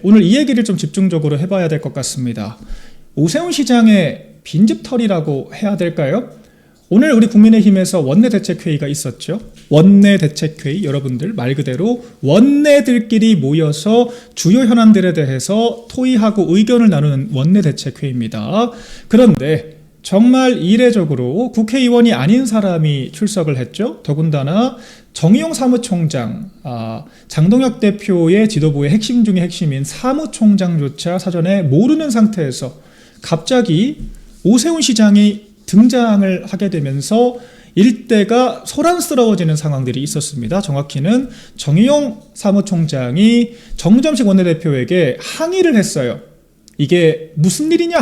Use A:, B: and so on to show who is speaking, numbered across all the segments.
A: 오늘 이 얘기를 좀 집중적으로 해봐야 될 것 같습니다. 오세훈 시장의 빈집털이라고 해야 될까요? 오늘 우리 국민의힘에서 원내대책회의가 있었죠. 원내대책회의, 여러분들 말 그대로 원내들끼리 모여서 주요 현안들에 대해서 토의하고 의견을 나누는 원내대책회의입니다. 그런데 정말 이례적으로 국회의원이 아닌 사람이 출석을 했죠. 더군다나 정의용 사무총장, 장동혁 대표의 지도부의 핵심 중의 핵심인 사무총장조차 사전에 모르는 상태에서 갑자기 오세훈 시장이 등장을 하게 되면서 일대가 소란스러워지는 상황들이 있었습니다. 정확히는 정의용 사무총장이 정점식 원내대표에게 항의를 했어요. 이게 무슨 일이냐?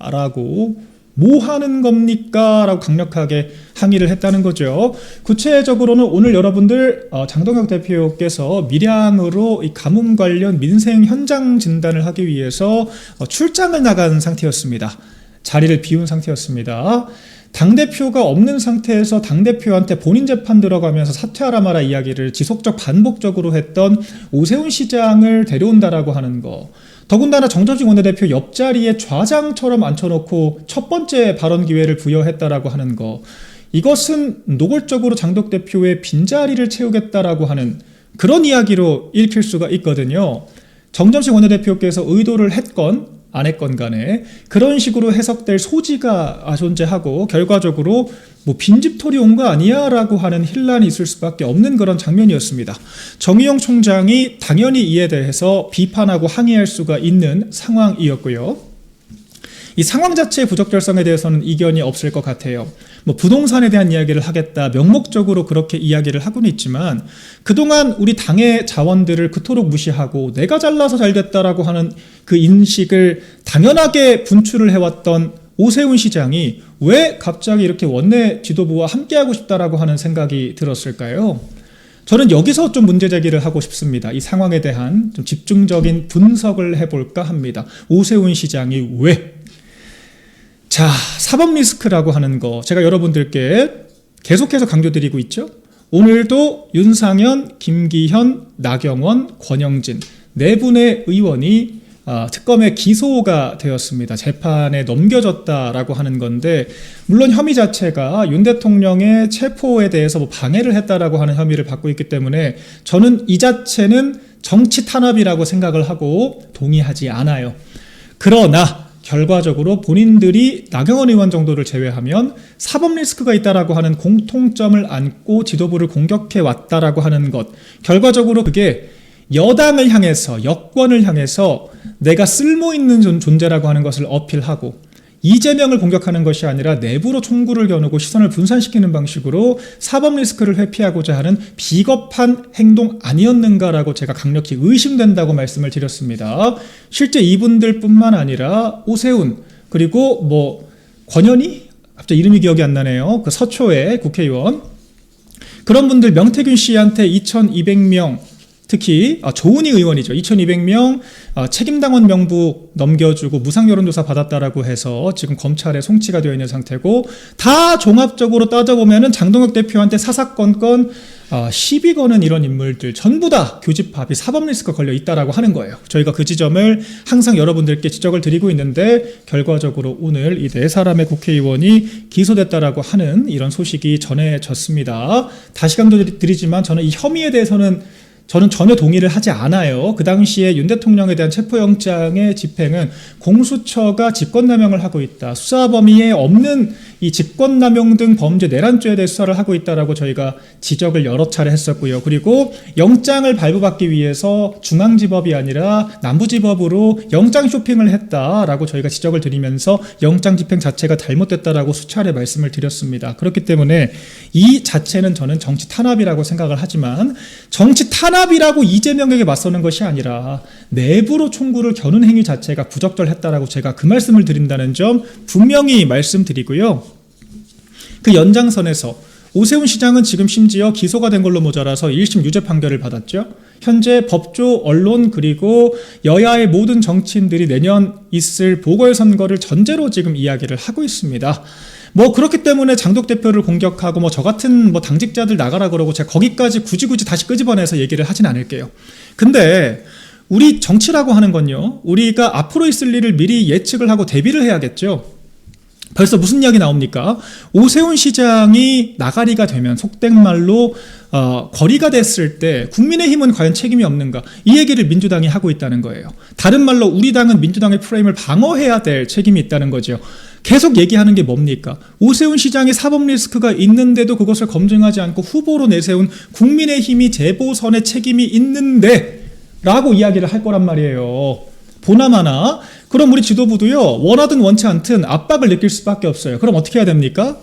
A: 라고 뭐 하는 겁니까? 라고 강력하게 항의를 했다는 거죠. 구체적으로는 오늘 여러분들 장동혁 대표께서 밀양으로 이 가뭄 관련 민생 현장 진단을 하기 위해서 출장을 나간 상태였습니다. 자리를 비운 상태였습니다. 당대표가 없는 상태에서 당대표한테 본인 재판 들어가면서 사퇴하라 마라 이야기를 지속적 반복적으로 했던 오세훈 시장을 데려온다라고 하는 거, 더군다나 정점식 원내대표 옆자리에 좌장처럼 앉혀놓고 첫 번째 발언 기회를 부여했다라고 하는 거, 이것은 노골적으로 장덕 대표의 빈자리를 채우겠다라고 하는 그런 이야기로 읽힐 수가 있거든요. 정점식 원내대표께서 의도를 했건 안 했건 간에 그런 식으로 해석될 소지가 존재하고 결과적으로 뭐 빈집털이 온 거 아니야? 라고 하는 혼란이 있을 수밖에 없는 그런 장면이었습니다. 정의용 총장이 당연히 이에 대해서 비판하고 항의할 수가 있는 상황이었고요. 이 상황 자체의 부적절성에 대해서는 이견이 없을 것 같아요. 뭐 부동산에 대한 이야기를 하겠다, 명목적으로 그렇게 이야기를 하고는 있지만 그동안 우리 당의 자원들을 그토록 무시하고 내가 잘나서 잘 됐다라고 하는 그 인식을 당연하게 분출을 해왔던 오세훈 시장이 왜 갑자기 이렇게 원내 지도부와 함께하고 싶다라고 하는 생각이 들었을까요? 저는 여기서 좀 문제 제기를 하고 싶습니다. 이 상황에 대한 좀 집중적인 분석을 해볼까 합니다. 오세훈 시장이 왜? 자, 사법 리스크라고 하는 거 제가 여러분들께 계속해서 강조드리고 있죠. 오늘도 윤상현, 김기현, 나경원, 권영진 네 분의 의원이 특검에 기소가 되었습니다. 재판에 넘겨졌다라고 하는 건데, 물론 혐의 자체가 윤 대통령의 체포에 대해서 뭐 방해를 했다라고 하는 혐의를 받고 있기 때문에 저는 이 자체는 정치 탄압이라고 생각을 하고 동의하지 않아요. 그러나 결과적으로 본인들이 나경원 의원 정도를 제외하면 사법 리스크가 있다라고 하는 공통점을 안고 지도부를 공격해 왔다라고 하는 것, 결과적으로 그게 여당을 향해서, 여권을 향해서 내가 쓸모있는 존재라고 하는 것을 어필하고 이재명을 공격하는 것이 아니라 내부로 총구를 겨누고 시선을 분산시키는 방식으로 사법 리스크를 회피하고자 하는 비겁한 행동 아니었는가라고 제가 강력히 의심된다고 말씀을 드렸습니다. 실제 이분들 뿐만 아니라 오세훈, 그리고 뭐 권현희? 갑자기 이름이 기억이 안 나네요. 그 서초의 국회의원, 그런 분들 명태균 씨한테 2200명, 특히 조은희 의원이죠. 2200명 책임당원 명부 넘겨주고 무상여론조사 받았다라고 해서 지금 검찰에 송치가 되어 있는 상태고, 다 종합적으로 따져보면은 장동혁 대표한테 사사건건 시비 거는 이런 인물들 전부 다 교집합이 사법 리스크 걸려 있다라고 하는 거예요. 저희가 그 지점을 항상 여러분들께 지적을 드리고 있는데, 결과적으로 오늘 이 네 사람의 국회의원이 기소됐다라고 하는 이런 소식이 전해졌습니다. 다시 강조드리지만 저는 이 혐의에 대해서는 전혀 동의를 하지 않아요. 그 당시에 윤 대통령에 대한 체포영장의 집행은 공수처가 직권남용을 하고 있다, 수사 범위에 없는 이 직권남용 등 범죄 내란죄에 대해 수사를 하고 있다라고 저희가 지적을 여러 차례 했었고요. 그리고 영장을 발부받기 위해서 중앙지법이 아니라 남부지법으로 영장 쇼핑을 했다라고 저희가 지적을 드리면서 영장 집행 자체가 잘못됐다라고 수차례 말씀을 드렸습니다. 그렇기 때문에 이 자체는 저는 정치 탄압이라고 생각을 하지만, 정치 탄압이라고 이재명에게 맞서는 것이 아니라 내부로 총구를 겨눈 행위 자체가 부적절했다라고 제가 그 말씀을 드린다는 점 분명히 말씀드리고요. 그 연장선에서 오세훈 시장은 지금 심지어 기소가 된 걸로 모자라서 1심 유죄 판결을 받았죠. 현재 법조, 언론, 그리고 여야의 모든 정치인들이 내년 있을 보궐선거를 전제로 지금 이야기를 하고 있습니다. 뭐 그렇기 때문에 장덕 대표를 공격하고 뭐 저 같은 뭐 당직자들 나가라 그러고 제가 거기까지 굳이 다시 끄집어내서 얘기를 하진 않을게요. 근데 우리 정치라고 하는 건요, 우리가 앞으로 있을 일을 미리 예측을 하고 대비를 해야겠죠. 벌써 무슨 이야기 나옵니까? 오세훈 시장이 나가리가 되면 속된 말로 거리가 됐을 때 국민의힘은 과연 책임이 없는가? 이 얘기를 민주당이 하고 있다는 거예요. 다른 말로 우리 당은 민주당의 프레임을 방어해야 될 책임이 있다는 거죠. 계속 얘기하는 게 뭡니까? 오세훈 시장의 사법 리스크가 있는데도 그것을 검증하지 않고 후보로 내세운 국민의힘이 재보선에 책임이 있는데 라고 이야기를 할 거란 말이에요. 보나마나. 그럼 우리 지도부도요, 원하든 원치 않든 압박을 느낄 수밖에 없어요. 그럼 어떻게 해야 됩니까?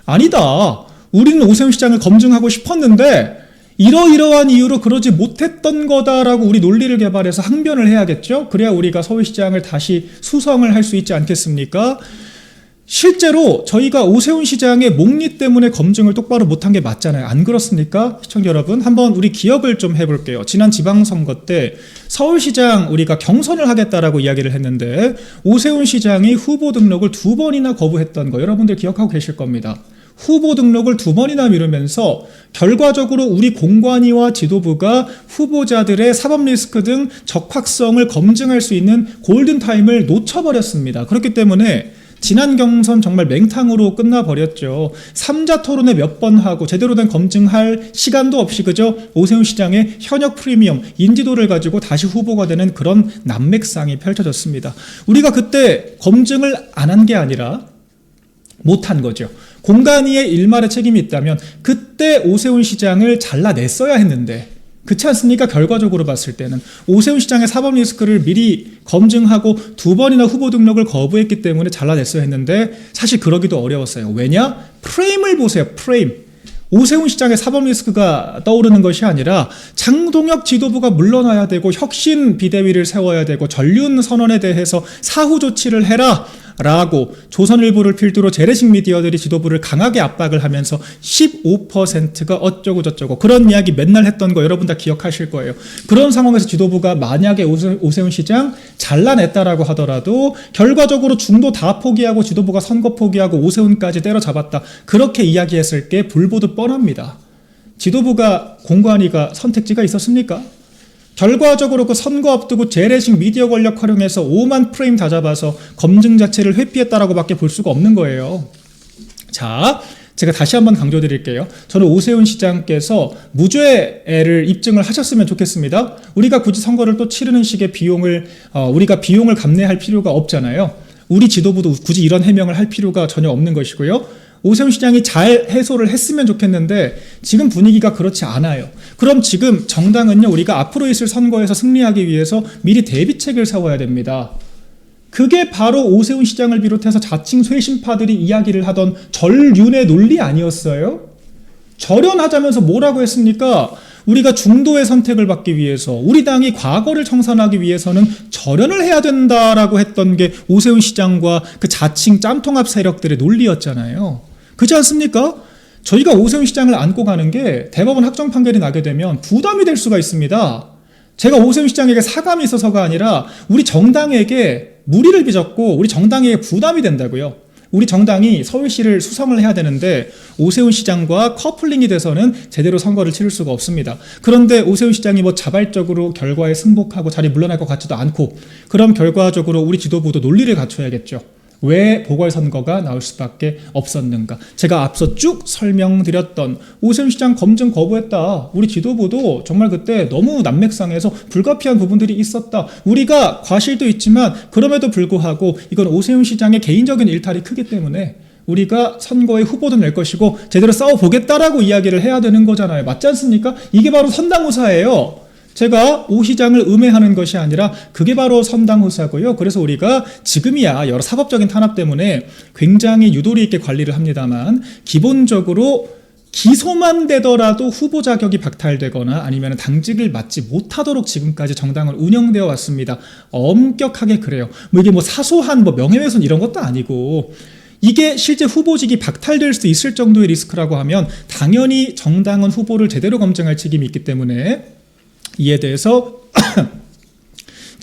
A: 아니다. 우리는 오세훈 시장을 검증하고 싶었는데 이러이러한 이유로 그러지 못했던 거다라고 우리 논리를 개발해서 항변을 해야겠죠. 그래야 우리가 서울시장을 다시 수성을 할 수 있지 않겠습니까? 실제로 저희가 오세훈 시장의 목리 때문에 검증을 똑바로 못한 게 맞잖아요. 안 그렇습니까? 시청자 여러분, 한번 우리 기억을 좀 해볼게요. 지난 지방선거 때 서울시장 우리가 경선을 하겠다라고 이야기를 했는데 오세훈 시장이 후보 등록을 2번이나 거부했던 거 여러분들 기억하고 계실 겁니다. 후보 등록을 2번이나 미루면서 결과적으로 우리 공관위와 지도부가 후보자들의 사법 리스크 등 적합성을 검증할 수 있는 골든타임을 놓쳐버렸습니다. 그렇기 때문에 지난 경선 정말 맹탕으로 끝나버렸죠. 3자 토론회 몇 번 하고 제대로 된 검증할 시간도 없이 그저 오세훈 시장의 현역 프리미엄, 인지도를 가지고 다시 후보가 되는 그런 난맥상이 펼쳐졌습니다. 우리가 그때 검증을 안 한 게 아니라 못한 거죠. 공관위의 일말의 책임이 있다면 그때 오세훈 시장을 잘라냈어야 했는데 그렇지 않습니까? 결과적으로 봤을 때는 오세훈 시장의 사법 리스크를 미리 검증하고 2번이나 후보 등록을 거부했기 때문에 잘라냈어야 했는데 사실 그러기도 어려웠어요. 왜냐? 프레임을 보세요. 프레임. 오세훈 시장의 사법 리스크가 떠오르는 것이 아니라 장동혁 지도부가 물러나야 되고 혁신 비대위를 세워야 되고 전륜 선언에 대해서 사후 조치를 해라 라고 조선일보를 필두로 재래식 미디어들이 지도부를 강하게 압박을 하면서 15%가 어쩌고 저쩌고 그런 이야기 맨날 했던 거 여러분 다 기억하실 거예요. 그런 상황에서 지도부가 만약에 오세훈 시장 잘라냈다라고 하더라도 결과적으로 중도 다 포기하고 지도부가 선거 포기하고 오세훈까지 때려잡았다. 그렇게 이야기했을 게 불보듯 뻔합니다. 지도부가 공관위가 선택지가 있었습니까? 결과적으로 그 선거 앞두고 재래식 미디어 권력 활용해서 5만 프레임 다 잡아서 검증 자체를 회피했다라고 밖에 볼 수가 없는 거예요. 자, 제가 다시 한번 강조드릴게요. 저는 오세훈 시장께서 무죄를 입증을 하셨으면 좋겠습니다. 우리가 굳이 선거를 또 치르는 식의 우리가 비용을 감내할 필요가 없잖아요. 우리 지도부도 굳이 이런 해명을 할 필요가 전혀 없는 것이고요. 오세훈 시장이 잘 해소를 했으면 좋겠는데 지금 분위기가 그렇지 않아요. 그럼 지금 정당은요, 우리가 앞으로 있을 선거에서 승리하기 위해서 미리 대비책을 세워야 됩니다. 그게 바로 오세훈 시장을 비롯해서 자칭 쇄신파들이 이야기를 하던 전륜의 논리 아니었어요? 절연하자면서 뭐라고 했습니까? 우리가 중도의 선택을 받기 위해서 우리 당이 과거를 청산하기 위해서는 절연을 해야 된다라고 했던 게 오세훈 시장과 그 자칭 짬통합 세력들의 논리였잖아요. 그렇지 않습니까? 저희가 오세훈 시장을 안고 가는 게 대법원 확정 판결이 나게 되면 부담이 될 수가 있습니다. 제가 오세훈 시장에게 사감이 있어서가 아니라 우리 정당에게 무리를 빚었고 우리 정당에게 부담이 된다고요. 우리 정당이 서울시를 수성을 해야 되는데 오세훈 시장과 커플링이 돼서는 제대로 선거를 치를 수가 없습니다. 그런데 오세훈 시장이 뭐 자발적으로 결과에 승복하고 자리 물러날 것 같지도 않고 그럼 결과적으로 우리 지도부도 논리를 갖춰야겠죠. 왜 보궐선거가 나올 수밖에 없었는가? 제가 앞서 쭉 설명드렸던 오세훈 시장 검증 거부했다. 우리 지도부도 정말 그때 너무 난맥상해서 불가피한 부분들이 있었다. 우리가 과실도 있지만 그럼에도 불구하고 이건 오세훈 시장의 개인적인 일탈이 크기 때문에 우리가 선거에 후보도 낼 것이고 제대로 싸워보겠다라고 이야기를 해야 되는 거잖아요. 맞지 않습니까? 이게 바로 선당후사예요. 제가 오 시장을 음해하는 것이 아니라 그게 바로 선당후사고요. 그래서 우리가 지금이야 여러 사법적인 탄압 때문에 굉장히 유도리 있게 관리를 합니다만 기본적으로 기소만 되더라도 후보 자격이 박탈되거나 아니면 당직을 맡지 못하도록 지금까지 정당을 운영되어 왔습니다. 엄격하게 그래요. 이게 사소한 명예훼손 이런 것도 아니고 이게 실제 후보직이 박탈될 수 있을 정도의 리스크라고 하면 당연히 정당은 후보를 제대로 검증할 책임이 있기 때문에 이에 대해서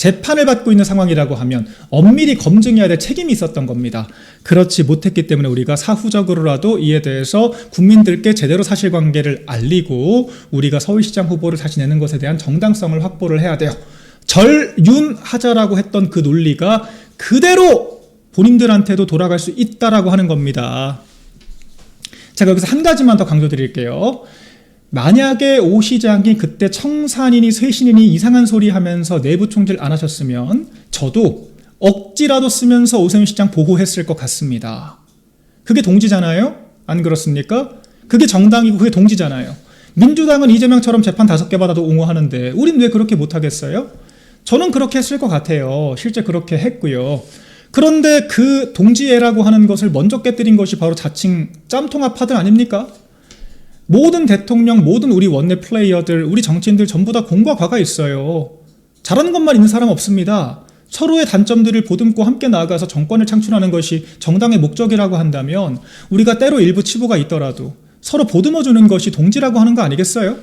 A: 재판을 받고 있는 상황이라고 하면 엄밀히 검증해야 될 책임이 있었던 겁니다. 그렇지 못했기 때문에 우리가 사후적으로라도 이에 대해서 국민들께 제대로 사실관계를 알리고 우리가 서울시장 후보를 다시 내는 것에 대한 정당성을 확보를 해야 돼요. 절윤하자라고 했던 그 논리가 그대로 본인들한테도 돌아갈 수 있다라고 하는 겁니다. 제가 여기서 한 가지만 더 강조드릴게요. 만약에 오 시장이 그때 청산이니 쇄신이니 이상한 소리 하면서 내부 총질 안 하셨으면 저도 억지라도 쓰면서 오세훈 시장 보호했을 것 같습니다. 그게 동지잖아요? 안 그렇습니까? 그게 정당이고 그게 동지잖아요. 민주당은 이재명처럼 재판 5개 받아도 옹호하는데 우린 왜 그렇게 못하겠어요? 저는 그렇게 했을 것 같아요. 실제 그렇게 했고요. 그런데 그 동지애라고 하는 것을 먼저 깨뜨린 것이 바로 자칭 짬통합파들 아닙니까? 모든 대통령, 모든 우리 원내 플레이어들, 우리 정치인들 전부 다 공과 과가 있어요. 잘하는 것만 있는 사람 없습니다. 서로의 단점들을 보듬고 함께 나아가서 정권을 창출하는 것이 정당의 목적이라고 한다면 우리가 때로 일부 치부가 있더라도 서로 보듬어주는 것이 동지라고 하는 거 아니겠어요?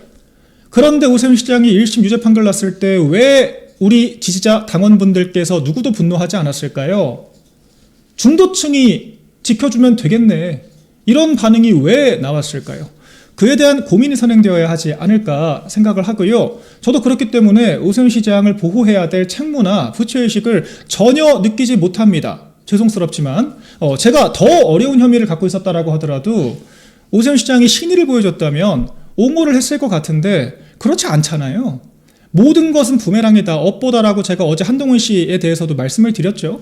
A: 그런데 오세훈 시장이 1심 유죄 판결 났을 때 왜 우리 지지자 당원분들께서 누구도 분노하지 않았을까요? 중도층이 지켜주면 되겠네. 이런 반응이 왜 나왔을까요? 그에 대한 고민이 선행되어야 하지 않을까 생각을 하고요. 저도 그렇기 때문에 오세훈 시장을 보호해야 될 책무나 부채의식을 전혀 느끼지 못합니다. 죄송스럽지만 제가 더 어려운 혐의를 갖고 있었다라고 하더라도 오세훈 시장이 신의를 보여줬다면 옹호를 했을 것 같은데 그렇지 않잖아요. 모든 것은 부메랑이다, 업보다라고 제가 어제 한동훈 씨에 대해서도 말씀을 드렸죠.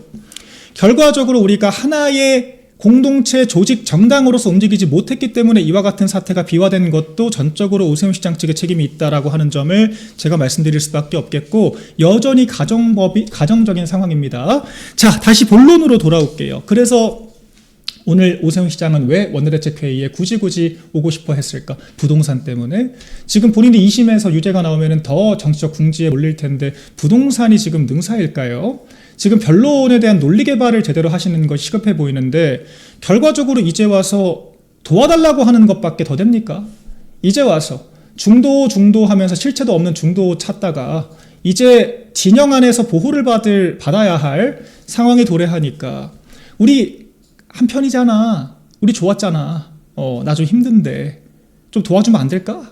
A: 결과적으로 우리가 하나의 공동체 조직 정당으로서 움직이지 못했기 때문에 이와 같은 사태가 비화된 것도 전적으로 오세훈 시장 측의 책임이 있다라고 하는 점을 제가 말씀드릴 수밖에 없겠고 여전히 가정적인 상황입니다. 자, 다시 본론으로 돌아올게요. 그래서 오늘 오세훈 시장은 왜 원내대책회의에 굳이 오고 싶어 했을까? 부동산 때문에. 지금 본인이 2심에서 유죄가 나오면 더 정치적 궁지에 몰릴 텐데 부동산이 지금 능사일까요? 지금 변론에 대한 논리 개발을 제대로 하시는 것이 시급해 보이는데 결과적으로 이제 와서 도와달라고 하는 것밖에 더 됩니까? 이제 와서 중도 하면서 실체도 없는 중도 찾다가 이제 진영 안에서 보호를 받아야 할 상황에 도래하니까 우리 한편이잖아. 우리 좋았잖아. 나 좀 힘든데 좀 도와주면 안 될까?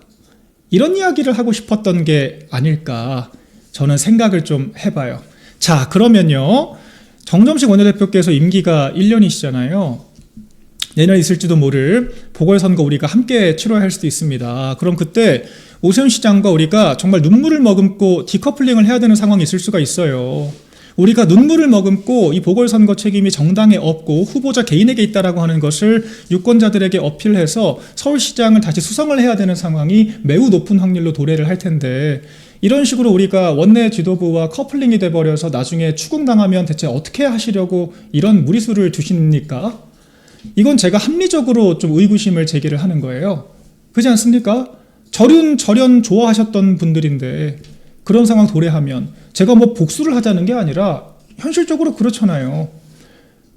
A: 이런 이야기를 하고 싶었던 게 아닐까 저는 생각을 좀 해봐요. 자, 그러면요. 정점식 원내대표께서 임기가 1년이시잖아요. 내년 있을지도 모를 보궐선거 우리가 함께 치러야 할 수도 있습니다. 그럼 그때 오세훈 시장과 우리가 정말 눈물을 머금고 디커플링을 해야 되는 상황이 있을 수가 있어요. 우리가 눈물을 머금고 이 보궐선거 책임이 정당에 없고 후보자 개인에게 있다라고 하는 것을 유권자들에게 어필해서 서울시장을 다시 수성을 해야 되는 상황이 매우 높은 확률로 도래를 할 텐데 이런 식으로 우리가 원내 지도부와 커플링이 돼버려서 나중에 추궁당하면 대체 어떻게 하시려고 이런 무리수를 두십니까? 이건 제가 합리적으로 좀 의구심을 제기를 하는 거예요. 그렇지 않습니까? 절연 좋아하셨던 분들인데 그런 상황 도래하면 제가 뭐 복수를 하자는 게 아니라 현실적으로 그렇잖아요.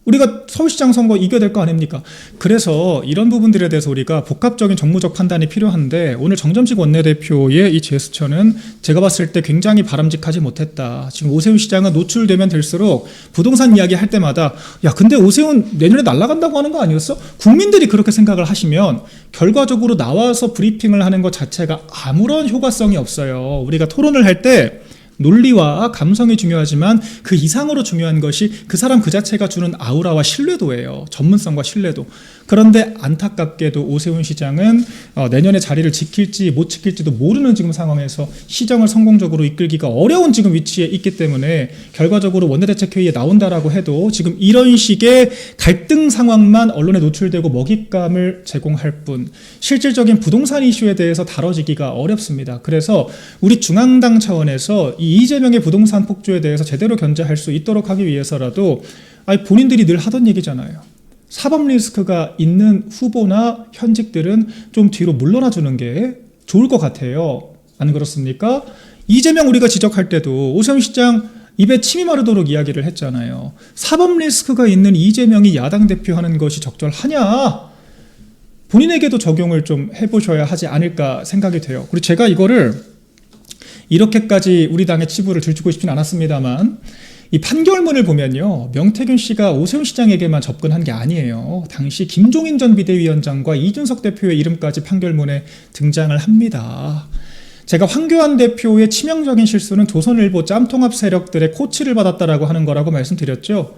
A: 우리가 서울시장 선거 이겨야 될 거 아닙니까? 그래서 이런 부분들에 대해서 우리가 복합적인 정무적 판단이 필요한데 오늘 정점식 원내대표의 이 제스처는 제가 봤을 때 굉장히 바람직하지 못했다. 지금 오세훈 시장은 노출되면 될수록 부동산 이야기 할 때마다 야 근데 오세훈 내년에 날아간다고 하는 거 아니었어? 국민들이 그렇게 생각을 하시면 결과적으로 나와서 브리핑을 하는 것 자체가 아무런 효과성이 없어요. 우리가 토론을 할 때 논리와 감성이 중요하지만 그 이상으로 중요한 것이 그 사람 그 자체가 주는 아우라와 신뢰도예요. 전문성과 신뢰도. 그런데 안타깝게도 오세훈 시장은 내년에 자리를 지킬지 못 지킬지도 모르는 지금 상황에서 시정을 성공적으로 이끌기가 어려운 지금 위치에 있기 때문에 결과적으로 원내대책회의에 나온다라고 해도 지금 이런 식의 갈등 상황만 언론에 노출되고 먹잇감을 제공할 뿐 실질적인 부동산 이슈에 대해서 다뤄지기가 어렵습니다. 그래서 우리 중앙당 차원에서 이 이재명의 부동산 폭주에 대해서 제대로 견제할 수 있도록 하기 위해서라도 본인들이 늘 하던 얘기잖아요. 사법 리스크가 있는 후보나 현직들은 좀 뒤로 물러나 주는 게 좋을 것 같아요. 안 그렇습니까? 이재명 우리가 지적할 때도 오세훈 시장 입에 침이 마르도록 이야기를 했잖아요. 사법 리스크가 있는 이재명이 야당 대표하는 것이 적절하냐? 본인에게도 적용을 좀 해보셔야 하지 않을까 생각이 돼요. 그리고 제가 이거를 이렇게까지 우리 당에 치부를 들추고 싶진 않았습니다만 이 판결문을 보면요, 명태균 씨가 오세훈 시장에게만 접근한 게 아니에요. 당시 김종인 전 비대위원장과 이준석 대표의 이름까지 판결문에 등장을 합니다. 제가 황교안 대표의 치명적인 실수는 조선일보 짬통합 세력들의 코치를 받았다라고 하는 거라고 말씀드렸죠.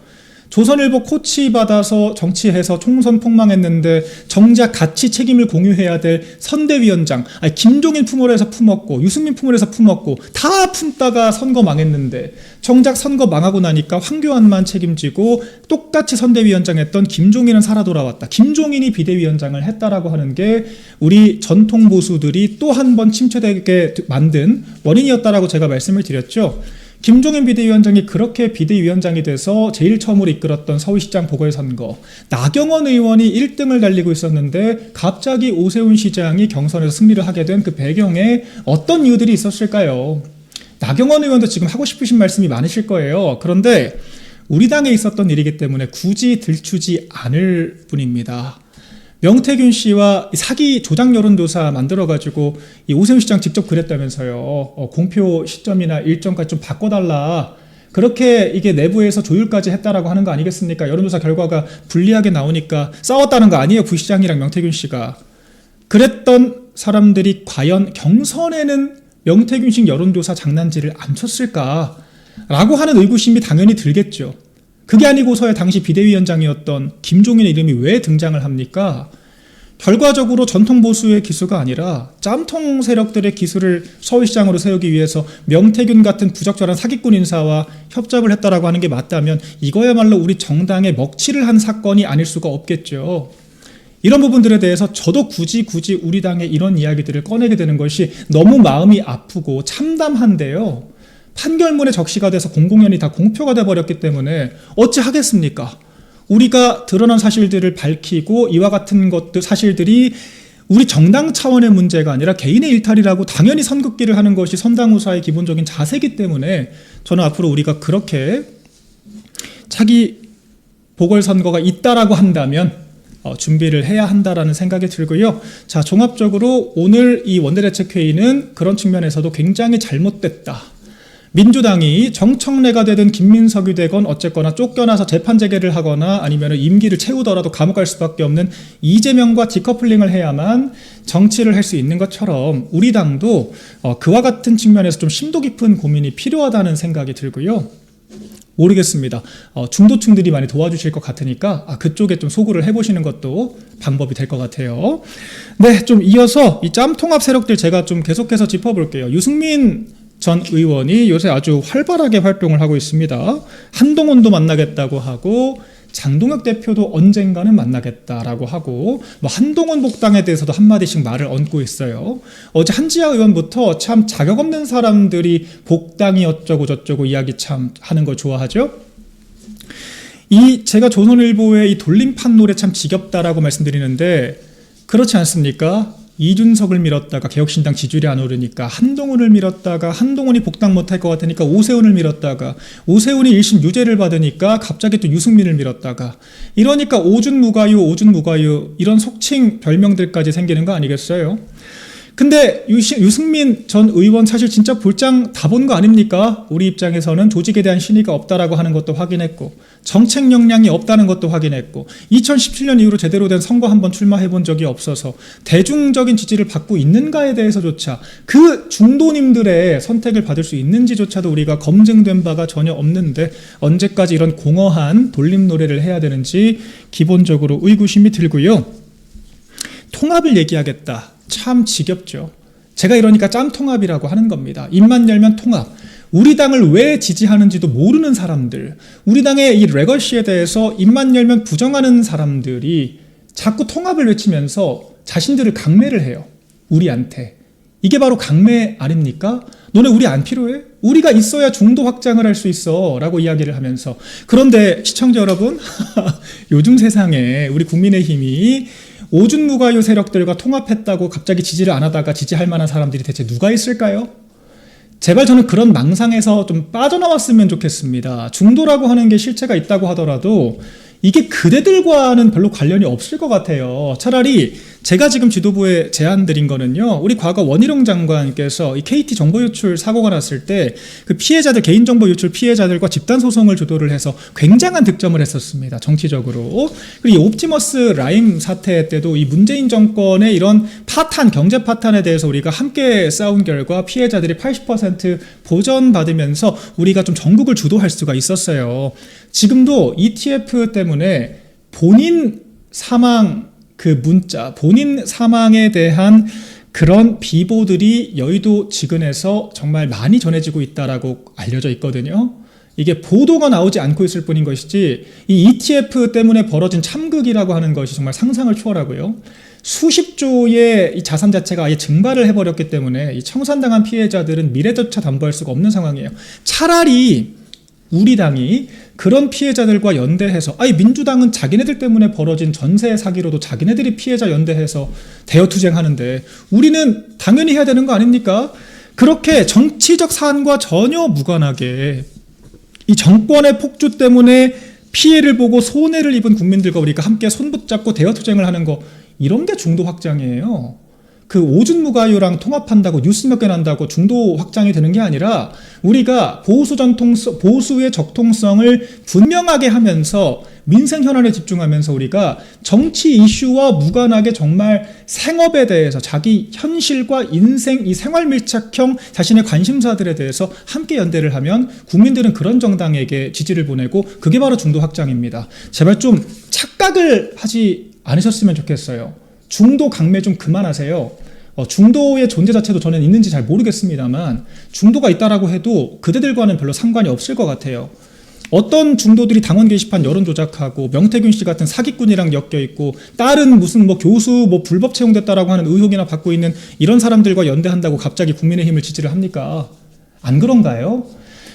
A: 조선일보 코치 받아서 정치해서 총선 폭망했는데 정작 같이 책임을 공유해야 될 선대위원장, 김종인 품으로 품었고 유승민 품으로 품었고 다 품다가 선거 망했는데 정작 선거 망하고 나니까 황교안만 책임지고 똑같이 선대위원장 했던 김종인은 살아 돌아왔다. 김종인이 비대위원장을 했다라고 하는 게 우리 전통 보수들이 또 한 번 침체되게 만든 원인이었다라고 제가 말씀을 드렸죠. 김종인 비대위원장이 그렇게 비대위원장이 돼서 제일 처음으로 이끌었던 서울시장 보궐선거, 나경원 의원이 1등을 달리고 있었는데 갑자기 오세훈 시장이 경선에서 승리를 하게 된 그 배경에 어떤 이유들이 있었을까요? 나경원 의원도 지금 하고 싶으신 말씀이 많으실 거예요. 그런데 우리 당에 있었던 일이기 때문에 굳이 들추지 않을 뿐입니다. 명태균 씨와 사기 조작 여론조사 만들어가지고 이 오세훈 시장 직접 그랬다면서요. 공표 시점이나 일정까지 좀 바꿔달라. 그렇게 이게 내부에서 조율까지 했다라고 하는 거 아니겠습니까? 여론조사 결과가 불리하게 나오니까 싸웠다는 거 아니에요? 부시장이랑 명태균 씨가. 그랬던 사람들이 과연 경선에는 명태균식 여론조사 장난질을 안 쳤을까? 라고 하는 의구심이 당연히 들겠죠. 그게 아니고서야 당시 비대위원장이었던 김종인의 이름이 왜 등장을 합니까? 결과적으로 전통 보수의 기수가 아니라 짬통 세력들의 기수를 서울시장으로 세우기 위해서 명태균 같은 부적절한 사기꾼 인사와 협잡을 했다라고 하는 게 맞다면 이거야말로 우리 정당에 먹칠을 한 사건이 아닐 수가 없겠죠. 이런 부분들에 대해서 저도 굳이 우리 당의 이런 이야기들을 꺼내게 되는 것이 너무 마음이 아프고 참담한데요. 판결문에 적시가 돼서 공공연히 다 공표가 돼버렸기 때문에 어찌 하겠습니까? 우리가 드러난 사실들을 밝히고 이와 같은 것들 사실들이 우리 정당 차원의 문제가 아니라 개인의 일탈이라고 당연히 선긋기를 하는 것이 선당우사의 기본적인 자세이기 때문에 저는 앞으로 우리가 그렇게 차기 보궐선거가 있다라고 한다면 준비를 해야 한다라는 생각이 들고요. 자, 종합적으로 오늘 이 원내대책회의는 그런 측면에서도 굉장히 잘못됐다. 민주당이 정청래가 되든 김민석이 되건 어쨌거나 쫓겨나서 재판 재개를 하거나 아니면 임기를 채우더라도 감옥 갈 수밖에 없는 이재명과 디커플링을 해야만 정치를 할 수 있는 것처럼 우리 당도 그와 같은 측면에서 좀 심도 깊은 고민이 필요하다는 생각이 들고요. 모르겠습니다. 중도층들이 많이 도와주실 것 같으니까 그쪽에 좀 소구를 해보시는 것도 방법이 될 것 같아요. 네, 좀 이어서 이 짬통합 세력들 제가 좀 계속해서 짚어볼게요. 유승민 전 의원이 요새 아주 활발하게 활동을 하고 있습니다. 한동훈도 만나겠다고 하고 장동혁 대표도 언젠가는 만나겠다라고 하고 한동훈 복당에 대해서도 한마디씩 말을 얹고 있어요. 어제 한지아 의원부터 참 자격 없는 사람들이 복당이 어쩌고 저쩌고 이야기 참 하는 걸 좋아하죠. 제가 조선일보의 이 돌림판 노래 참 지겹다라고 말씀드리는데 그렇지 않습니까? 이준석을 밀었다가 개혁신당 지지율이 안 오르니까 한동훈을 밀었다가 한동훈이 복당 못할 것 같으니까 오세훈을 밀었다가 오세훈이 1심 유죄를 받으니까 갑자기 또 유승민을 밀었다가 이러니까 오준무가유 이런 속칭 별명들까지 생기는 거 아니겠어요? 근데 유승민 전 의원 사실 진짜 볼장 다 본 거 아닙니까? 우리 입장에서는 조직에 대한 신의가 없다라고 하는 것도 확인했고 정책 역량이 없다는 것도 확인했고 2017년 이후로 제대로 된 선거 한번 출마해 본 적이 없어서 대중적인 지지를 받고 있는가에 대해서조차 그 중도님들의 선택을 받을 수 있는지조차도 우리가 검증된 바가 전혀 없는데 언제까지 이런 공허한 돌림 노래를 해야 되는지 기본적으로 의구심이 들고요. 통합을 얘기하겠다. 참 지겹죠. 제가 이러니까 짬통합이라고 하는 겁니다. 입만 열면 통합. 우리 당을 왜 지지하는지도 모르는 사람들, 우리 당의 이 레거시에 대해서 입만 열면 부정하는 사람들이 자꾸 통합을 외치면서 자신들을 강매를 해요. 우리한테. 이게 바로 강매 아닙니까? 너네 우리 안 필요해? 우리가 있어야 중도 확장을 할 수 있어 라고 이야기를 하면서. 그런데 시청자 여러분, 요즘 세상에 우리 국민의힘이 오준무가요 세력들과 통합했다고 갑자기 지지를 안 하다가 지지할 만한 사람들이 대체 누가 있을까요? 제발 저는 그런 망상에서 좀 빠져나왔으면 좋겠습니다. 중도라고 하는 게 실체가 있다고 하더라도 이게 그대들과는 별로 관련이 없을 것 같아요. 차라리 제가 지금 지도부에 제안드린 거는요, 우리 과거 원희룡 장관께서 이 KT 정보 유출 사고가 났을 때 그 피해자들, 개인정보 유출 피해자들과 집단소송을 주도를 해서 굉장한 득점을 했었습니다. 정치적으로. 그리고 이 옵티머스 라임 사태 때도 이 문재인 정권의 이런 파탄, 경제 파탄에 대해서 우리가 함께 싸운 결과 피해자들이 80% 보전받으면서 우리가 좀 전국을 주도할 수가 있었어요. 지금도 ETF 때문에 본인 사망 그 문자, 본인 사망에 대한 그런 비보들이 여의도 지근에서 정말 많이 전해지고 있다라고 알려져 있거든요. 이게 보도가 나오지 않고 있을 뿐인 것이지 이 ETF 때문에 벌어진 참극이라고 하는 것이 정말 상상을 초월하고요. 수십 조의 이 자산 자체가 아예 증발을 해버렸기 때문에 이 청산당한 피해자들은 미래조차 담보할 수가 없는 상황이에요. 차라리 우리 당이 그런 피해자들과 연대해서, 아니 민주당은 자기네들 때문에 벌어진 전세 사기로도 자기네들이 피해자 연대해서 대여투쟁하는데 우리는 당연히 해야 되는 거 아닙니까? 그렇게 정치적 사안과 전혀 무관하게 이 정권의 폭주 때문에 피해를 보고 손해를 입은 국민들과 우리가 함께 손붙잡고 대여투쟁을 하는 거, 이런 게 중도 확장이에요. 그 오준무가요랑 통합한다고 뉴스 몇 개 난다고 중도 확장이 되는 게 아니라 우리가 보수의 적통성을 분명하게 하면서 민생 현안에 집중하면서 우리가 정치 이슈와 무관하게 정말 생업에 대해서 자기 현실과 인생, 이 생활 밀착형 자신의 관심사들에 대해서 함께 연대를 하면 국민들은 그런 정당에게 지지를 보내고, 그게 바로 중도 확장입니다. 제발 좀 착각을 하지 않으셨으면 좋겠어요. 중도 강매 좀 그만하세요. 중도의 존재 자체도 저는 있는지 잘 모르겠습니다만 중도가 있다라고 해도 그대들과는 별로 상관이 없을 것 같아요. 어떤 중도들이 당원 게시판 여론 조작하고 명태균 씨 같은 사기꾼이랑 엮여 있고 다른 무슨 뭐 교수 뭐 불법 채용됐다라고 하는 의혹이나 받고 있는 이런 사람들과 연대한다고 갑자기 국민의힘을 지지를 합니까? 안 그런가요?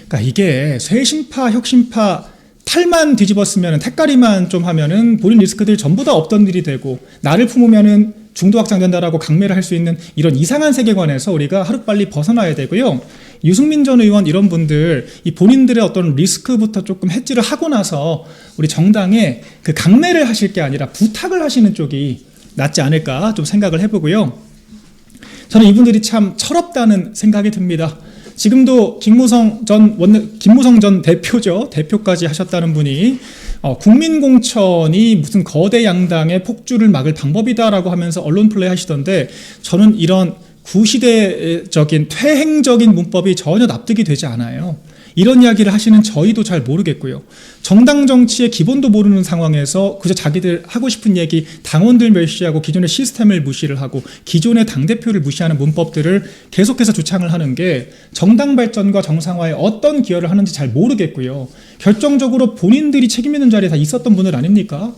A: 그러니까 이게 쇄신파, 혁신파 탈만 뒤집었으면, 택가리만 좀 하면은 본인 리스크들 전부 다 없던 일이 되고, 나를 품으면은 중도 확장된다라고 강매를 할 수 있는 이런 이상한 세계관에서 우리가 하루빨리 벗어나야 되고요. 유승민 전 의원 이런 분들 이 본인들의 어떤 리스크부터 조금 해지를 하고 나서 우리 정당에 그 강매를 하실 게 아니라 부탁을 하시는 쪽이 낫지 않을까 좀 생각을 해보고요. 저는 이분들이 참 철없다는 생각이 듭니다. 지금도 김무성 전 대표죠. 대표까지 하셨다는 분이 국민공천이 무슨 거대 양당의 폭주를 막을 방법이다라고 하면서 언론 플레이 하시던데, 저는 이런 구시대적인 퇴행적인 문법이 전혀 납득이 되지 않아요. 이런 이야기를 하시는 저희도 잘 모르겠고요. 정당 정치의 기본도 모르는 상황에서 그저 자기들 하고 싶은 얘기, 당원들 멸시하고 기존의 시스템을 무시를 하고 기존의 당대표를 무시하는 문법들을 계속해서 주창을 하는 게 정당 발전과 정상화에 어떤 기여를 하는지 잘 모르겠고요. 결정적으로 본인들이 책임 있는 자리에 다 있었던 분들 아닙니까?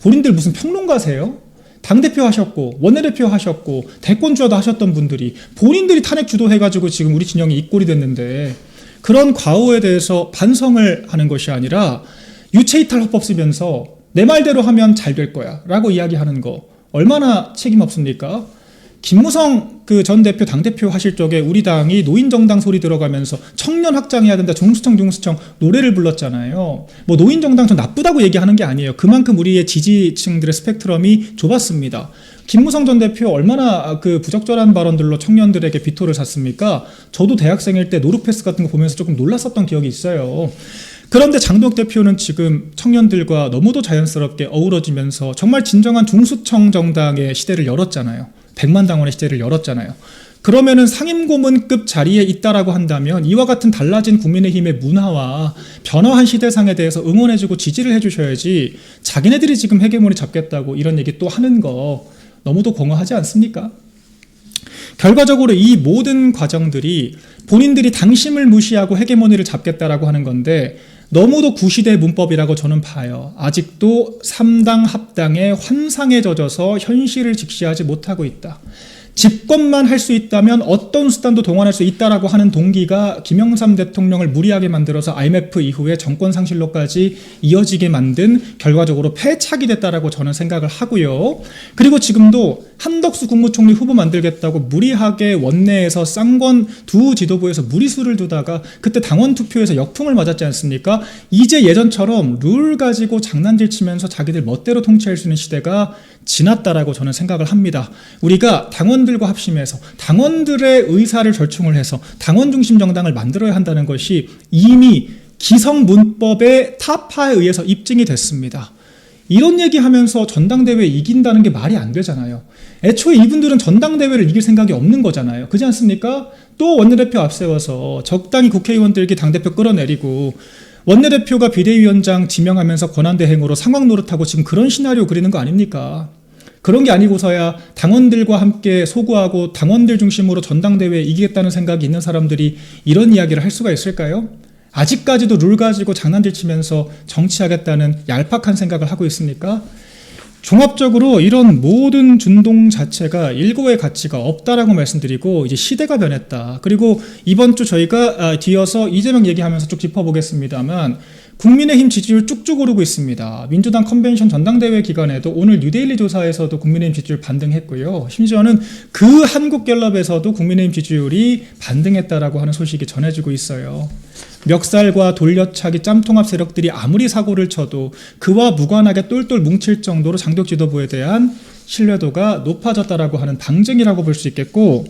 A: 본인들 무슨 평론가세요? 당대표 하셨고 원내대표 하셨고 대권주자도 하셨던 분들이 본인들이 탄핵 주도해가지고 지금 우리 진영이 이 꼴이 됐는데, 그런 과오에 대해서 반성을 하는 것이 아니라 유체이탈 헌법 쓰면서 내 말대로 하면 잘 될 거야 라고 이야기하는 거 얼마나 책임 없습니까? 김무성 그 전 대표 당대표 하실 적에 우리 당이 노인정당 소리 들어가면서 청년 확장해야 된다, 중수청 노래를 불렀잖아요. 뭐 노인정당 전 나쁘다고 얘기하는 게 아니에요. 그만큼 우리의 지지층들의 스펙트럼이 좁았습니다. 김무성 전 대표 얼마나 그 부적절한 발언들로 청년들에게 비토를 샀습니까? 저도 대학생일 때 노르패스 같은 거 보면서 조금 놀랐었던 기억이 있어요. 그런데 장동혁 대표는 지금 청년들과 너무도 자연스럽게 어우러지면서 정말 진정한 중수청 정당의 시대를 열었잖아요. 100만 당원의 시대를 열었잖아요. 그러면은 상임고문급 자리에 있다라고 한다면 이와 같은 달라진 국민의힘의 문화와 변화한 시대상에 대해서 응원해주고 지지를 해주셔야지, 자기네들이 지금 헤게모니 잡겠다고 이런 얘기 또 하는 거 너무도 공허하지 않습니까? 결과적으로 이 모든 과정들이 본인들이 당심을 무시하고 헤게모니를 잡겠다라고 하는 건데 너무도 구시대 문법이라고 저는 봐요. 아직도 3당 합당의 환상에 젖어서 현실을 직시하지 못하고 있다. 집권만 할 수 있다면 어떤 수단도 동원할 수 있다라고 하는 동기가 김영삼 대통령을 무리하게 만들어서 IMF 이후에 정권 상실로까지 이어지게 만든 결과적으로 패착이 됐다라고 저는 생각을 하고요. 그리고 지금도 한덕수 국무총리 후보 만들겠다고 무리하게 원내에서 쌍권 두 지도부에서 무리수를 두다가 그때 당원 투표에서 역풍을 맞았지 않습니까? 이제 예전처럼 룰 가지고 장난질 치면서 자기들 멋대로 통치할 수 있는 시대가 지났다라고 저는 생각을 합니다. 우리가 당원들과 합심해서 당원들의 의사를 절충을 해서 당원 중심 정당을 만들어야 한다는 것이 이미 기성문법의 타파에 의해서 입증이 됐습니다. 이런 얘기하면서 전당대회 이긴다는 게 말이 안 되잖아요. 애초에 이분들은 전당대회를 이길 생각이 없는 거잖아요. 그렇지 않습니까? 또 원내대표 앞세워서 적당히 국회의원들에게 당대표 끌어내리고 원내대표가 비대위원장 지명하면서 권한대행으로 상황 노릇하고 지금 그런 시나리오 그리는 거 아닙니까? 그런 게 아니고서야 당원들과 함께 소구하고 당원들 중심으로 전당대회에 이기겠다는 생각이 있는 사람들이 이런 이야기를 할 수가 있을까요? 아직까지도 룰 가지고 장난질 치면서 정치하겠다는 얄팍한 생각을 하고 있습니까? 종합적으로 이런 모든 준동 자체가 일고의 가치가 없다라고 말씀드리고 이제 시대가 변했다. 그리고 이번 주 저희가 뒤어서 이재명 얘기하면서 쭉 짚어보겠습니다만 국민의힘 지지율 쭉쭉 오르고 있습니다. 민주당 컨벤션 전당대회 기간에도 오늘 뉴데일리 조사에서도 국민의힘 지지율 반등했고요. 심지어는 그 한국갤럽에서도 국민의힘 지지율이 반등했다라고 하는 소식이 전해지고 있어요. 멱살과 돌려차기 짬통합 세력들이 아무리 사고를 쳐도 그와 무관하게 똘똘 뭉칠 정도로 장독 지도부에 대한 신뢰도가 높아졌다라고 하는 방증이라고 볼 수 있겠고,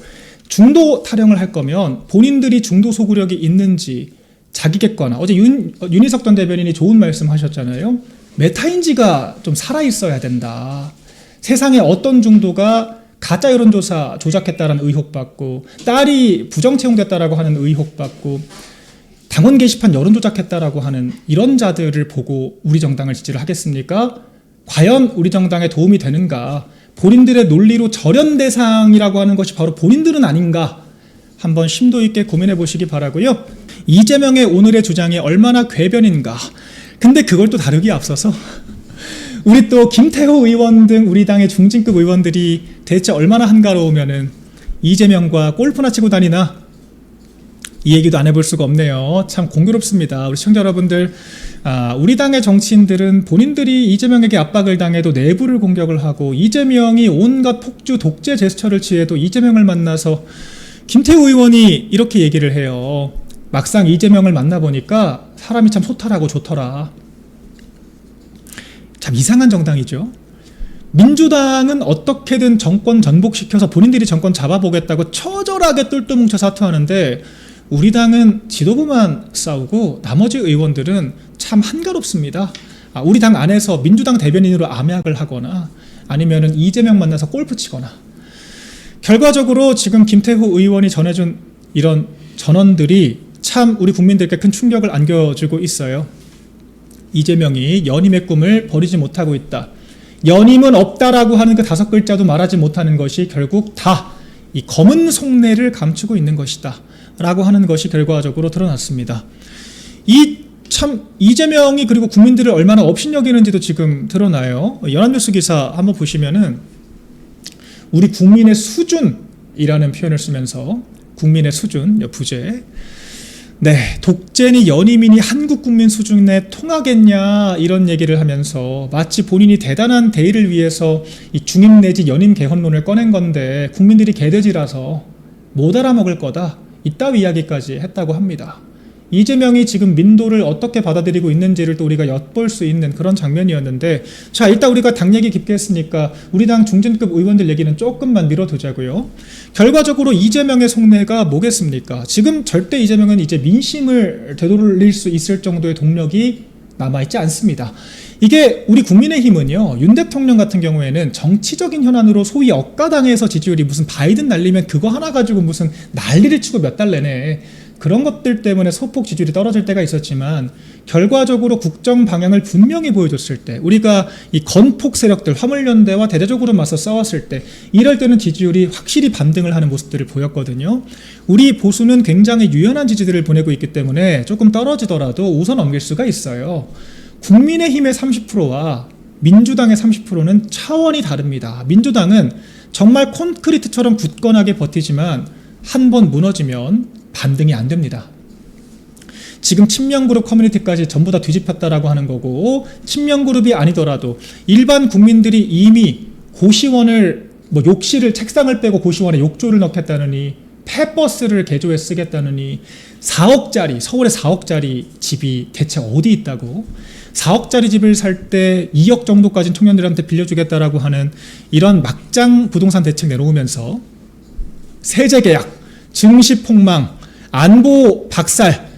A: 중도 타령을 할 거면 본인들이 중도 소구력이 있는지 자기 객관화. 어제 윤희석 전 대변인이 좋은 말씀 하셨잖아요. 메타인지가 좀 살아있어야 된다. 세상에 어떤 중도가 가짜 여론조사 조작했다라는 의혹받고 딸이 부정 채용됐다라고 하는 의혹받고 당원 게시판 여론 조작했다라고 하는 이런 자들을 보고 우리 정당을 지지를 하겠습니까? 과연 우리 정당에 도움이 되는가? 본인들의 논리로 절연 대상이라고 하는 것이 바로 본인들은 아닌가? 한번 심도 있게 고민해 보시기 바라고요. 이재명의 오늘의 주장이 얼마나 궤변인가? 근데 그걸 또 다루기에 앞서서 우리 또 김태호 의원 등 우리 당의 중진급 의원들이 대체 얼마나 한가로우면은 이재명과 골프나 치고 다니나? 이 얘기도 안 해볼 수가 없네요. 참 공교롭습니다. 우리 시청자 여러분들, 우리 당의 정치인들은 본인들이 이재명에게 압박을 당해도 내부를 공격을 하고 이재명이 온갖 폭주 독재 제스처를 취해도 이재명을 만나서 김태우 의원이 이렇게 얘기를 해요. 막상 이재명을 만나보니까 사람이 참 소탈하고 좋더라. 참 이상한 정당이죠. 민주당은 어떻게든 정권 전복시켜서 본인들이 정권 잡아보겠다고 처절하게 똘똘 뭉쳐 사투하는데 우리 당은 지도부만 싸우고 나머지 의원들은 참 한가롭습니다. 우리 당 안에서 민주당 대변인으로 암약을 하거나 아니면은 이재명 만나서 골프 치거나, 결과적으로 지금 김태후 의원이 전해준 이런 전언들이 참 우리 국민들께 큰 충격을 안겨주고 있어요. 이재명이 연임의 꿈을 버리지 못하고 있다. 연임은 없다라고 하는 그 5글자도 말하지 못하는 것이 결국 다 이 검은 속내를 감추고 있는 것이다 라고 하는 것이 결과적으로 드러났습니다. 이재명이 그리고 국민들을 얼마나 업신여기는지도 지금 드러나요. 연합뉴스 기사 한번 보시면은 우리 국민의 수준이라는 표현을 쓰면서 국민의 수준, 부재. 네, 독재니 연임이니 한국 국민 수준에 통하겠냐 이런 얘기를 하면서 마치 본인이 대단한 대의를 위해서 이 중임 내지 연임 개헌론을 꺼낸 건데 국민들이 개돼지라서 못 알아먹을 거다. 이따위 이야기까지 했다고 합니다. 이재명이 지금 민도를 어떻게 받아들이고 있는지를 또 우리가 엿볼 수 있는 그런 장면이었는데, 자, 일단 우리가 당 얘기 깊게 했으니까 우리 당 중진급 의원들 얘기는 조금만 미뤄두자고요. 결과적으로 이재명의 속내가 뭐겠습니까? 지금 절대 이재명은 이제 민심을 되돌릴 수 있을 정도의 동력이 남아있지 않습니다. 이게 우리 국민의힘은요, 윤 대통령 같은 경우에는 정치적인 현안으로 소위 억가당에서 지지율이 무슨 바이든 날리면 그거 하나 가지고 무슨 난리를 치고 몇 달 내내 그런 것들 때문에 소폭 지지율이 떨어질 때가 있었지만, 결과적으로 국정 방향을 분명히 보여줬을 때, 우리가 이 건폭 세력들 화물연대와 대대적으로 맞서 싸웠을 때, 이럴 때는 지지율이 확실히 반등을 하는 모습들을 보였거든요. 우리 보수는 굉장히 유연한 지지들을 보내고 있기 때문에 조금 떨어지더라도 우선 넘길 수가 있어요. 국민의힘의 30%와 민주당의 30%는 차원이 다릅니다. 민주당은 정말 콘크리트처럼 굳건하게 버티지만 한 번 무너지면 반등이 안 됩니다. 지금 친명그룹 커뮤니티까지 전부 다 뒤집혔다라고 하는 거고, 친명그룹이 아니더라도 일반 국민들이 이미 고시원을 욕실을 책상을 빼고 고시원에 욕조를 넣겠다느니, 폐버스를 개조해 쓰겠다느니, 4억짜리 서울에 4억짜리 집이 대체 어디 있다고, 4억짜리 집을 살 때 2억 정도까지는 청년들한테 빌려주겠다라고 하는 이런 막장 부동산 대책 내놓으면서 세제 계약, 증시 폭망, 안보 박살,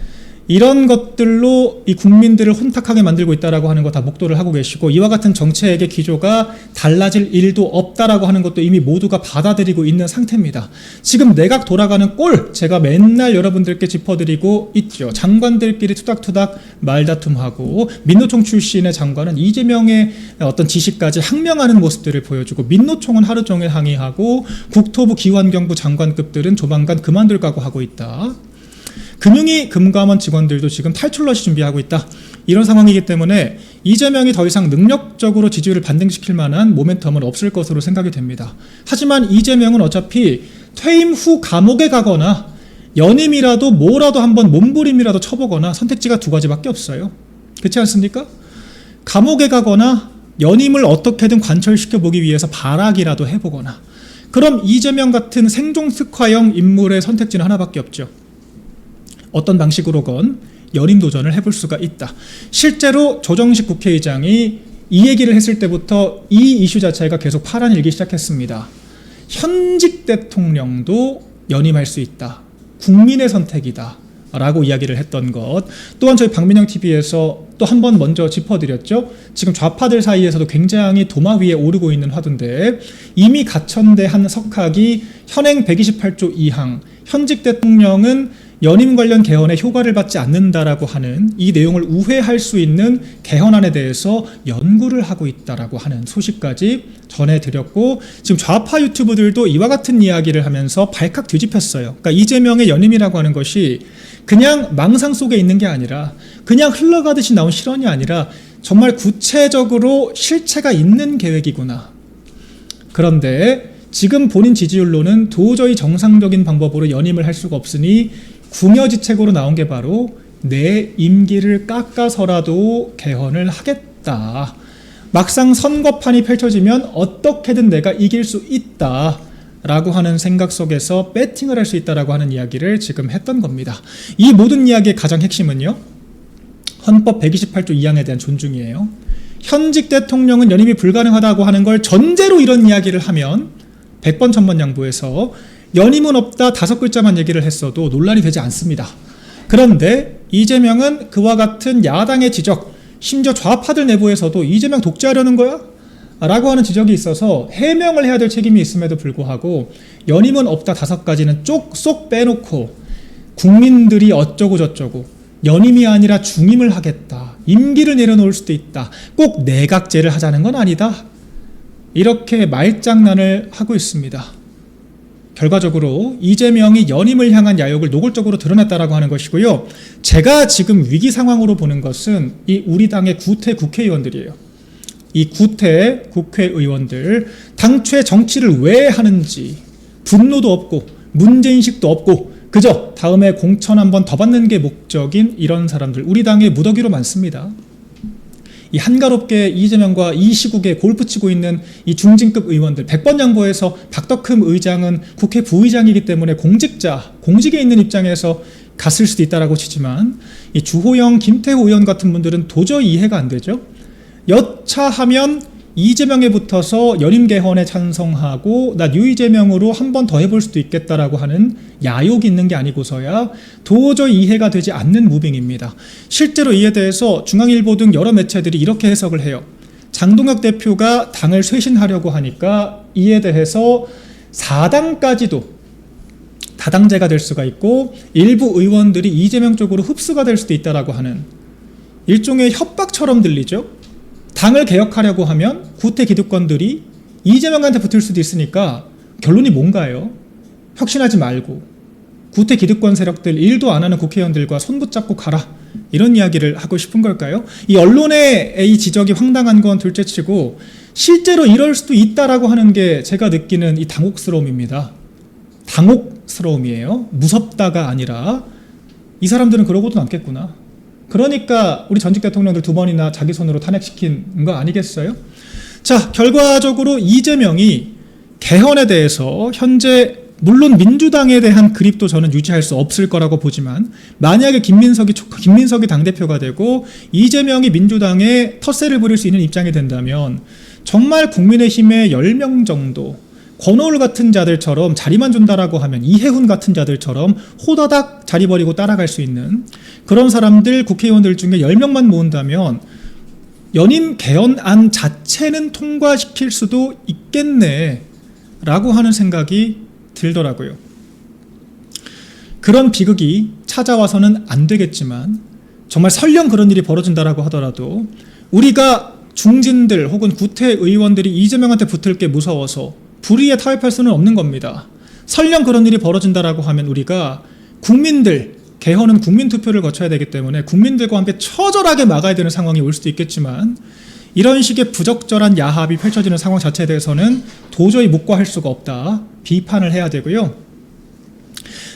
A: 이런 것들로 이 국민들을 혼탁하게 만들고 있다라고 하는 거 다 목도를 하고 계시고, 이와 같은 정책의 기조가 달라질 일도 없다라고 하는 것도 이미 모두가 받아들이고 있는 상태입니다. 지금 내각 돌아가는 꼴 제가 맨날 여러분들께 짚어드리고 있죠. 장관들끼리 투닥투닥 말다툼하고, 민노총 출신의 장관은 이재명의 어떤 지시까지 항명하는 모습들을 보여주고, 민노총은 하루 종일 항의하고, 국토부 기후환경부 장관급들은 조만간 그만둘 각오하고 있다. 금융위 금감원 직원들도 지금 탈출러시 준비하고 있다. 이런 상황이기 때문에 이재명이 더 이상 능력적으로 지지율을 반등시킬 만한 모멘텀은 없을 것으로 생각이 됩니다. 하지만 이재명은 어차피 퇴임 후 감옥에 가거나 연임이라도 뭐라도 한번 몸부림이라도 쳐보거나 선택지가 두 가지밖에 없어요. 그렇지 않습니까? 감옥에 가거나 연임을 어떻게든 관철시켜 보기 위해서 발악이라도 해보거나, 그럼 이재명 같은 생존 특화형 인물의 선택지는 하나밖에 없죠. 어떤 방식으로건 연임 도전을 해볼 수가 있다. 실제로 조정식 국회의장이 이 얘기를 했을 때부터 이 이슈 자체가 계속 파란일기 시작했습니다. 현직 대통령도 연임할 수 있다. 국민의 선택이다. 라고 이야기를 했던 것. 또한 저희 박민영 TV에서 또 한 번 먼저 짚어드렸죠. 지금 좌파들 사이에서도 굉장히 도마 위에 오르고 있는 화두인데, 이미 가천대 한 석학이 현행 128조 2항 현직 대통령은 연임 관련 개헌에 효과를 받지 않는다라고 하는 이 내용을 우회할 수 있는 개헌안에 대해서 연구를 하고 있다라고 하는 소식까지 전해드렸고, 지금 좌파 유튜브들도 이와 같은 이야기를 하면서 발칵 뒤집혔어요. 그러니까 이재명의 연임이라고 하는 것이 그냥 망상 속에 있는 게 아니라, 그냥 흘러가듯이 나온 실언이 아니라 정말 구체적으로 실체가 있는 계획이구나. 그런데 지금 본인 지지율로는 도저히 정상적인 방법으로 연임을 할 수가 없으니 궁여지책으로 나온 게 바로 내 임기를 깎아서라도 개헌을 하겠다. 막상 선거판이 펼쳐지면 어떻게든 내가 이길 수 있다 라고 하는 생각 속에서 배팅을 할 수 있다라고 하는 이야기를 지금 했던 겁니다. 이 모든 이야기의 가장 핵심은요, 헌법 128조 2항에 대한 존중이에요. 현직 대통령은 연임이 불가능하다고 하는 걸 전제로 이런 이야기를 하면 100번 1000번 양보해서 연임은 없다 5글자만 얘기를 했어도 논란이 되지 않습니다. 그런데 이재명은 그와 같은 야당의 지적, 심지어 좌파들 내부에서도 이재명 독재하려는 거야? 라고 하는 지적이 있어서 해명을 해야 될 책임이 있음에도 불구하고 연임은 없다 5가지는 쏙 빼놓고 국민들이 어쩌고 저쩌고 연임이 아니라 중임을 하겠다, 임기를 내려놓을 수도 있다, 꼭 내각제를 하자는 건 아니다, 이렇게 말장난을 하고 있습니다. 결과적으로 이재명이 연임을 향한 야욕을 노골적으로 드러냈다라고 하는 것이고요. 제가 지금 위기 상황으로 보는 것은 이 우리 당의 구태 국회의원들이에요. 이 구태 국회의원들, 당초에 정치를 왜 하는지 분노도 없고 문제인식도 없고 그저 다음에 공천 한번 더 받는 게 목적인 이런 사람들, 우리 당의 무더기로 많습니다. 이 한가롭게 이재명과 이 시국에 골프 치고 있는 이 중진급 의원들, 100번 양보해서 박덕흠 의장은 국회 부의장이기 때문에 공직에 있는 입장에서 갔을 수도 있다라고 치지만, 이 주호영, 김태호 의원 같은 분들은 도저히 이해가 안 되죠. 여차하면 이재명에 붙어서 연임 개헌에 찬성하고 나 유이재명으로 한 번 더 해볼 수도 있겠다라고 하는 야욕이 있는 게 아니고서야 도저히 이해가 되지 않는 무빙입니다. 실제로 이에 대해서 중앙일보 등 여러 매체들이 이렇게 해석을 해요. 장동혁 대표가 당을 쇄신하려고 하니까 이에 대해서 4당까지도 다당제가 될 수가 있고 일부 의원들이 이재명 쪽으로 흡수가 될 수도 있다라고 하는 일종의 협박처럼 들리죠. 당을 개혁하려고 하면 구태 기득권들이 이재명한테 붙을 수도 있으니까 결론이 뭔가요? 혁신하지 말고 구태 기득권 세력들 일도 안 하는 국회의원들과 손 붙잡고 가라, 이런 이야기를 하고 싶은 걸까요? 이 언론의 이 지적이 황당한 건 둘째치고 실제로 이럴 수도 있다라고 하는 게 제가 느끼는 이 당혹스러움입니다. 당혹스러움이에요. 무섭다가 아니라 이 사람들은 그러고도 남겠구나. 그러니까 우리 전직 대통령들 2번이나 자기 손으로 탄핵시킨 거 아니겠어요? 자, 결과적으로 이재명이 개헌에 대해서 현재 물론 민주당에 대한 그립도 저는 유지할 수 없을 거라고 보지만 만약에 김민석이 당대표가 되고 이재명이 민주당에 텃세를 부릴 수 있는 입장이 된다면 정말 국민의힘의 10명 정도 권오울 같은 자들처럼 자리만 준다라고 하면 이해훈 같은 자들처럼 호다닥 자리 버리고 따라갈 수 있는 그런 사람들 국회의원들 중에 10명만 모은다면 연임 개헌안 자체는 통과시킬 수도 있겠네 라고 하는 생각이 들더라고요. 그런 비극이 찾아와서는 안 되겠지만 정말 설령 그런 일이 벌어진다라고 하더라도 우리가 중진들 혹은 구태의원들이 이재명한테 붙을 게 무서워서 불의에 타협할 수는 없는 겁니다. 설령 그런 일이 벌어진다라고 하면 우리가 국민들, 개헌은 국민투표를 거쳐야 되기 때문에 국민들과 함께 처절하게 막아야 되는 상황이 올 수도 있겠지만 이런 식의 부적절한 야합이 펼쳐지는 상황 자체에 대해서는 도저히 묵과할 수가 없다. 비판을 해야 되고요.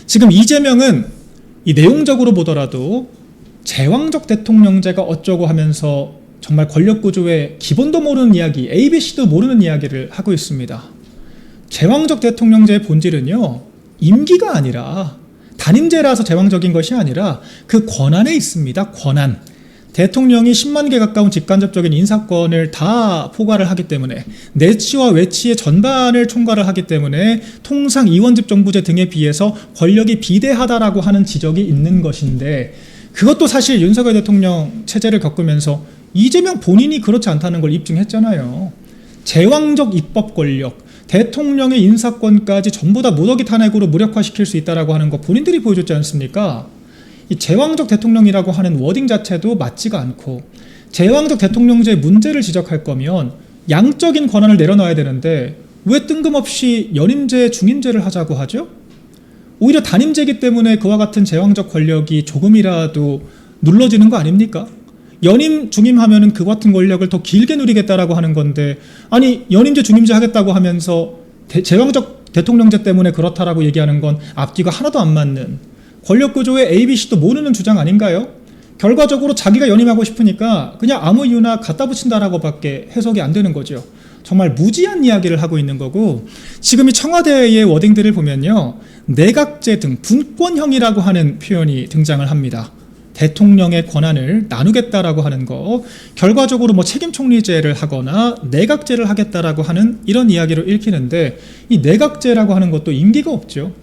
A: 지금 이재명은 이 내용적으로 보더라도 제왕적 대통령제가 어쩌고 하면서 정말 권력구조의 기본도 모르는 이야기, ABC도 모르는 이야기를 하고 있습니다. 제왕적 대통령제의 본질은요, 임기가 아니라 단임제라서 제왕적인 것이 아니라 그 권한에 있습니다. 권한. 대통령이 10만 개 가까운 직간접적인 인사권을 다 포괄을 하기 때문에 내치와 외치의 전반을 총괄을 하기 때문에 통상 이원집정부제 등에 비해서 권력이 비대하다라고 하는 지적이 있는 것인데 그것도 사실 윤석열 대통령 체제를 겪으면서 이재명 본인이 그렇지 않다는 걸 입증했잖아요. 제왕적 입법 권력, 대통령의 인사권까지 전부 다 무더기 탄핵으로 무력화시킬 수 있다라고 하는 거 본인들이 보여줬지 않습니까? 이 제왕적 대통령이라고 하는 워딩 자체도 맞지가 않고 제왕적 대통령제의 문제를 지적할 거면 양적인 권한을 내려놔야 되는데 왜 뜬금없이 연임제, 중임제를 하자고 하죠? 오히려 단임제이기 때문에 그와 같은 제왕적 권력이 조금이라도 눌러지는 거 아닙니까? 연임, 중임 하면은 그 같은 권력을 더 길게 누리겠다라고 하는 건데 아니 연임제, 중임제 하겠다고 하면서 제왕적 대통령제 때문에 그렇다라고 얘기하는 건 앞뒤가 하나도 안 맞는 권력구조의 ABC도 모르는 주장 아닌가요? 결과적으로 자기가 연임하고 싶으니까 그냥 아무 이유나 갖다 붙인다라고 밖에 해석이 안 되는 거죠. 정말 무지한 이야기를 하고 있는 거고 지금 이 청와대의 워딩들을 보면요. 내각제 등 분권형이라고 하는 표현이 등장을 합니다. 대통령의 권한을 나누겠다라고 하는 거 결과적으로 뭐 책임총리제를 하거나 내각제를 하겠다라고 하는 이런 이야기로 읽히는데 이 내각제라고 하는 것도 임기가 없죠.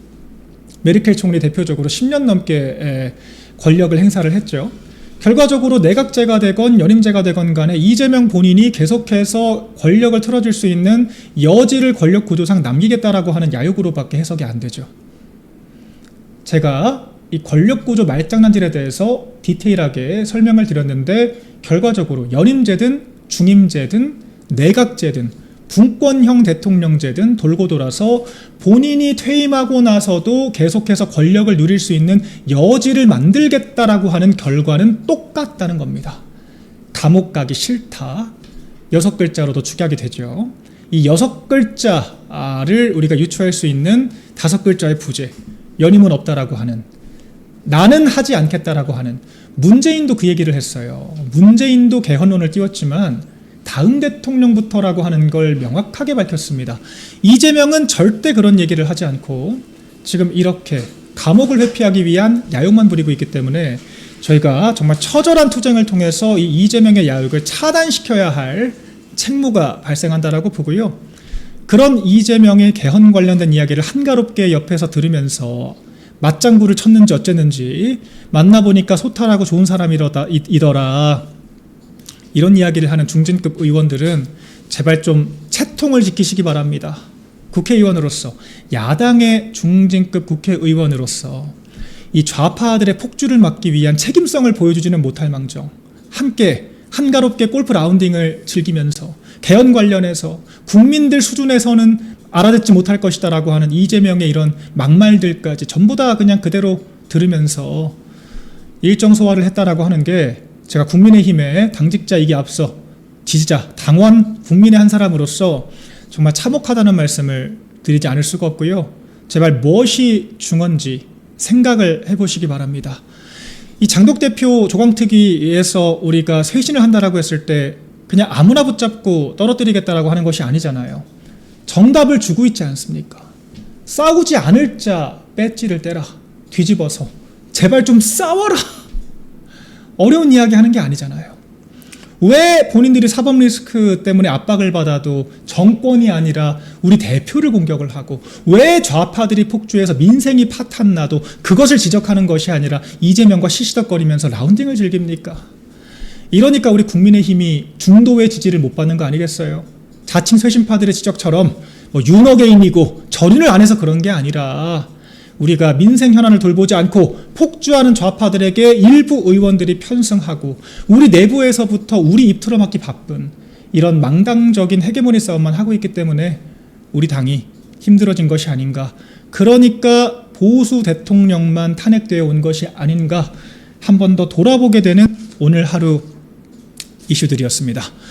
A: 메르켈 총리 대표적으로 10년 넘게 권력을 행사를 했죠. 결과적으로 내각제가 되건 연임제가 되건 간에 이재명 본인이 계속해서 권력을 틀어줄 수 있는 여지를 권력 구조상 남기겠다라고 하는 야욕으로밖에 해석이 안 되죠. 제가 이 권력 구조 말장난질에 대해서 디테일하게 설명을 드렸는데 결과적으로 연임제든 중임제든 내각제든 분권형 대통령제든 돌고 돌아서 본인이 퇴임하고 나서도 계속해서 권력을 누릴 수 있는 여지를 만들겠다라고 하는 결과는 똑같다는 겁니다. 감옥 가기 싫다. 6글자로도 축약이 되죠. 이 6글자를 우리가 유추할 수 있는 5글자의 부재, 연임은 없다라고 하는 나는 하지 않겠다라고 하는 문재인도 그 얘기를 했어요. 문재인도 개헌론을 띄웠지만 다음 대통령부터라고 하는 걸 명확하게 밝혔습니다. 이재명은 절대 그런 얘기를 하지 않고 지금 이렇게 감옥을 회피하기 위한 야욕만 부리고 있기 때문에 저희가 정말 처절한 투쟁을 통해서 이 이재명의 야욕을 차단시켜야 할 책무가 발생한다라고 보고요. 그런 이재명의 개헌 관련된 이야기를 한가롭게 옆에서 들으면서 맞장구를 쳤는지 어쨌는지 만나보니까 소탈하고 좋은 사람이더라. 이런 이야기를 하는 중진급 의원들은 제발 좀 채통을 지키시기 바랍니다. 국회의원으로서, 야당의 중진급 국회의원으로서 이 좌파들의 폭주를 막기 위한 책임성을 보여주지는 못할 망정 함께 한가롭게 골프 라운딩을 즐기면서 개헌 관련해서 국민들 수준에서는 알아듣지 못할 것이다 라고 하는 이재명의 이런 막말들까지 전부 다 그냥 그대로 들으면서 일정 소화를 했다라고 하는 게 제가 국민의힘의 당직자이기 앞서 지지자, 당원, 국민의 한 사람으로서 정말 참혹하다는 말씀을 드리지 않을 수가 없고요. 제발 무엇이 중헌지 생각을 해보시기 바랍니다. 이 장독 대표 조강특위에서 우리가 쇄신을 한다라고 했을 때 그냥 아무나 붙잡고 떨어뜨리겠다라고 하는 것이 아니잖아요. 정답을 주고 있지 않습니까? 싸우지 않을 자 배지를 떼라. 뒤집어서 제발 좀 싸워라. 어려운 이야기 하는 게 아니잖아요. 왜 본인들이 사법 리스크 때문에 압박을 받아도 정권이 아니라 우리 대표를 공격을 하고, 왜 좌파들이 폭주해서 민생이 파탄나도 그것을 지적하는 것이 아니라 이재명과 시시덕거리면서 라운딩을 즐깁니까? 이러니까 우리 국민의힘이 중도의 지지를 못 받는 거 아니겠어요? 자칭 쇄신파들의 지적처럼 뭐 윤어게인이고 전인을 안 해서 그런 게 아니라 우리가 민생 현안을 돌보지 않고 폭주하는 좌파들에게 일부 의원들이 편승하고 우리 내부에서부터 우리 입 틀어막기 바쁜 이런 망당적인 헤게모니 싸움만 하고 있기 때문에 우리 당이 힘들어진 것이 아닌가. 그러니까 보수 대통령만 탄핵되어 온 것이 아닌가 한 번 더 돌아보게 되는 오늘 하루 이슈들이었습니다.